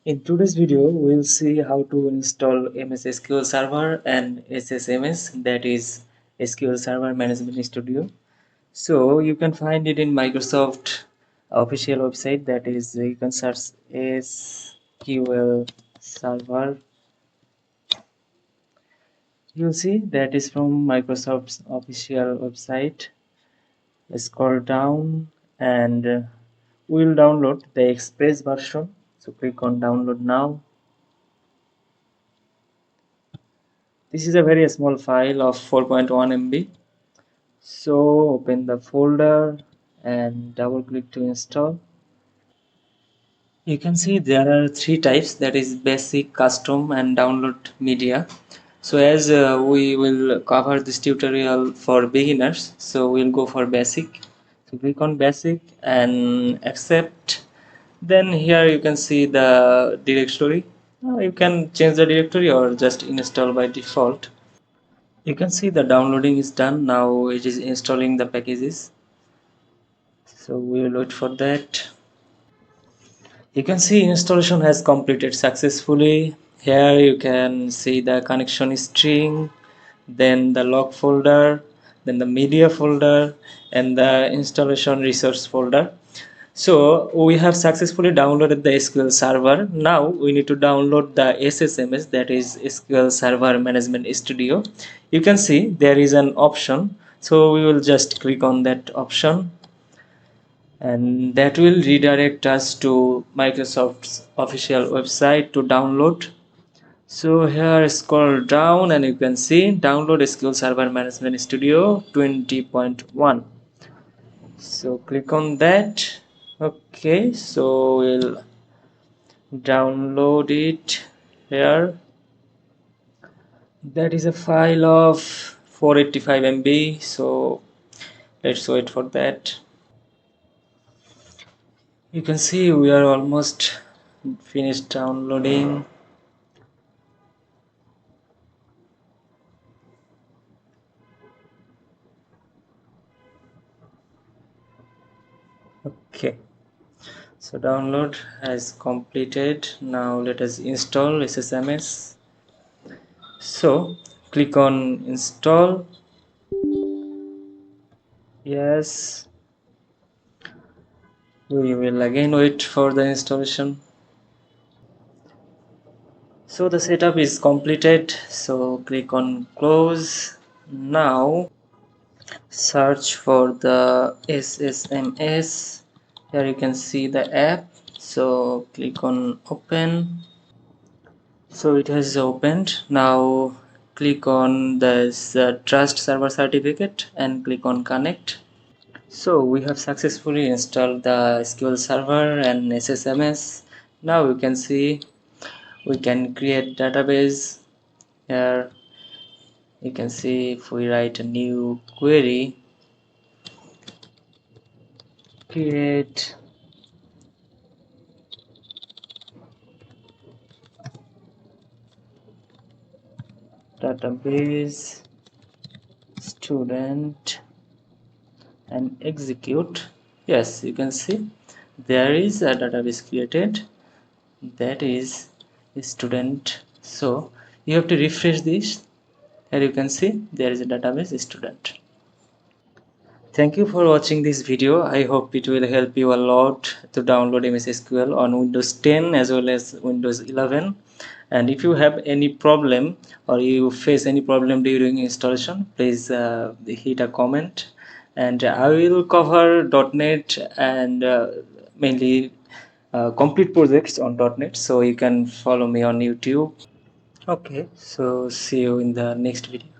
In today's video, we'll see how to install MSSQL Server and SSMS, that is SQL Server Management Studio. So you can find it in Microsoft official website, that is you can search SQL Server. You'll see that is from Microsoft's official website. Scroll down and we'll download the express version. So click on download now. This is a very small file of 4.1 MB. So open the folder and double click to install. You can see there are three types, that is basic, custom and download media. So as we will cover this tutorial for beginners, so we'll go for basic. So click on basic and accept. Then here you can see the directory. You can change the directory or just install by default. You can see the downloading is done. Now it is installing the packages, so we will wait for that. You can see installation has completed successfully. Here you can see the connection string, then the log folder, then the media folder and the installation resource folder. So we have successfully downloaded the SQL Server. Now we need to download the SSMS, that is SQL Server Management Studio. You can see there is an option, so we will just click on that option and that will redirect us to Microsoft's official website to download. So here scroll down and you can see download SQL Server Management Studio 20.1. So click on that. Okay, so we'll download it here. That is a file of 485 MB, so let's wait for that. You can see we are almost finished downloading. Okay, so download has completed. Now let us install SSMS. So click on install. Yes, we will again wait for the installation. So the setup is completed, so click on close. Now search for the SSMS. Here you can see the app, so click on open. So it has opened. Now click on this trust server certificate and click on connect. So we have successfully installed the SQL Server and SSMS. Now you can see we can create database. Here you can see if we write a new query, create database student and execute. Yes, you can see there is a database created, that is student. So you have to refresh this. Here you can see there is a database student. Thank you for watching this video. I hope it will help you a lot to download MS SQL on Windows 10 as well as Windows 11. And if you have any problem or you face any problem during installation, please hit a comment. And I will cover .NET and mainly complete projects on .NET, so you can follow me on YouTube. Okay, so see you in the next video.